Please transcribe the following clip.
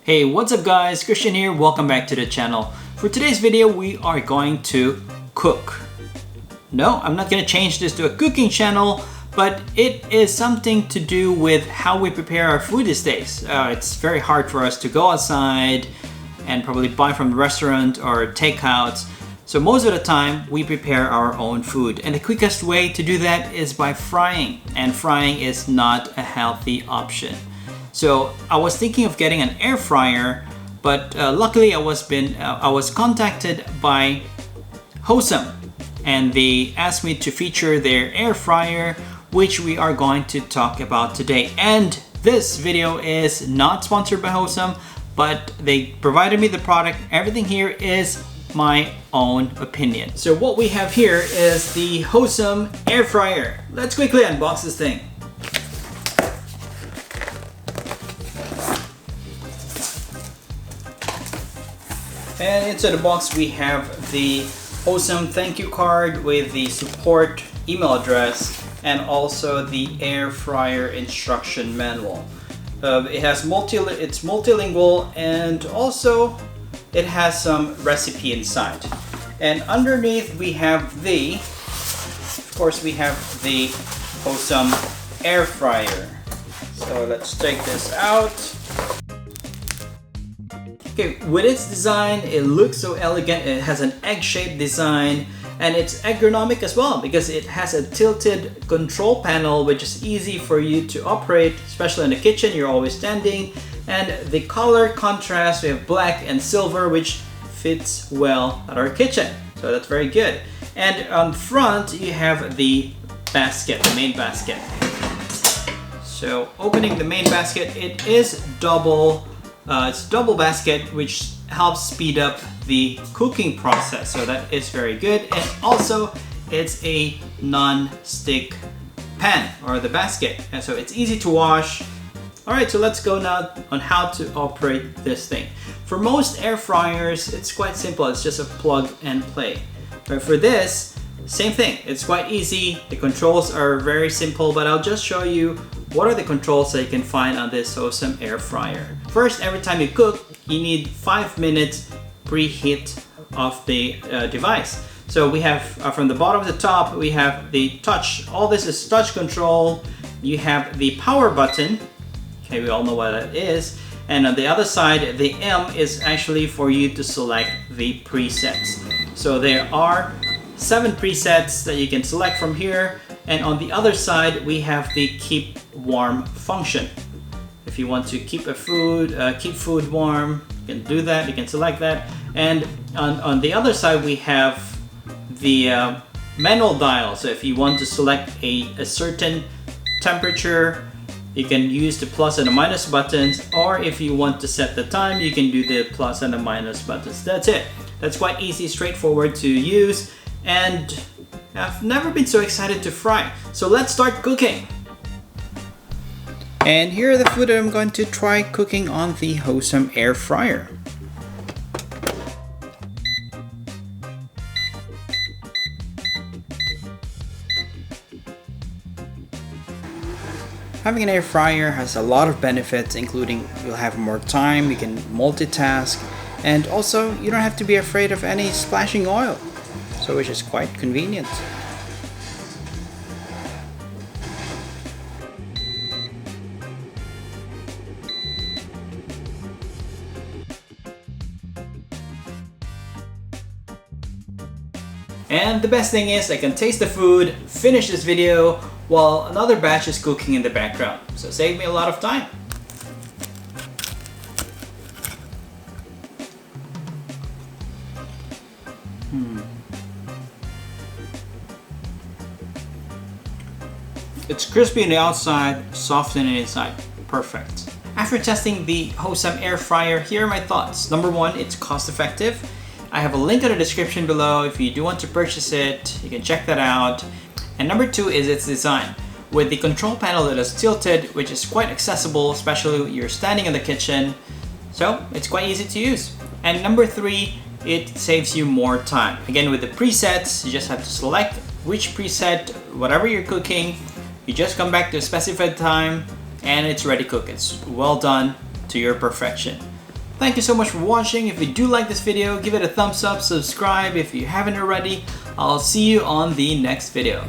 Hey, what's up guys? Christian here. Welcome back to the channel. For today's video, we are going to cook. No, I'm not going to change this to a cooking channel, but it is something to do with how we prepare our food these days. It's very hard for us to go outside and probably buy from the restaurant or takeouts. So most of the time we prepare our own food, and the quickest way to do that is by frying, and frying is not a healthy option. So I was thinking of getting an air fryer, but luckily I was contacted by Hosome, and they asked me to feature their air fryer, which we are going to talk about today. And this video is not sponsored by Hosome, but they provided me the product. Everything here is my own opinion. So what we have here is the Hosome Air Fryer. Let's quickly unbox this thing. And inside the box we have the Hosome thank you card with the support email address and also the air fryer instruction manual. It's multilingual, and also it has some recipe inside. And underneath we have the Hosome Air Fryer. So let's take this out. Okay, with its design, it looks so elegant. It has an egg-shaped design, and it's ergonomic as well because it has a tilted control panel, which is easy for you to operate, especially in the kitchen. You're always standing. And the color contrast, we have black and silver, which fits well at our kitchen. So that's very good. And on front, you have the basket, the main basket. So opening the main basket, it is it's double basket, which helps speed up the cooking process. So that is very good. And also, it's a non-stick pan or the basket. And so it's easy to wash. All right, so let's go now on how to operate this thing. For most air fryers, it's quite simple. It's just a plug and play. But for this, same thing. It's quite easy. The controls are very simple, but I'll just show you what are the controls that you can find on this Hosome Air Fryer. First, every time you cook, you need 5 minutes preheat of the device. So we have from the bottom to the top, we have the touch. All this is touch control. You have the power button. Okay, we all know what that is. And on the other side, the M is actually for you to select the presets. So there are 7 presets that you can select from here. And on the other side, we have the keep warm function. If you want to keep food warm, you can do that. You can select that. And on the other side, we have the manual dial. So if you want to select a certain temperature, you can use the plus and the minus buttons, or if you want to set the time, you can do the plus and the minus buttons. That's it. That's quite easy, straightforward to use, and I've never been so excited to fry. So let's start cooking. And here are the food that I'm going to try cooking on the Hosome Air Fryer. Having an air fryer has a lot of benefits, including you'll have more time, you can multitask, and also you don't have to be afraid of any splashing oil, so which is quite convenient. And the best thing is I can taste the food, finish this video, while another batch is cooking in the background. So save me a lot of time. It's crispy on the outside, soft on the inside. Perfect. After testing the Hosome Air Fryer, here are my thoughts. Number 1, it's cost effective. I have a link in the description below. If you do want to purchase it, you can check that out. And number 2 is its design. With the control panel that is tilted, which is quite accessible, especially when you're standing in the kitchen. So it's quite easy to use. And number 3, it saves you more time. Again, with the presets, you just have to select which preset, whatever you're cooking, you just come back to a specified time and it's ready to cook. It's well done to your perfection. Thank you so much for watching. If you do like this video, give it a thumbs up, subscribe if you haven't already. I'll see you on the next video.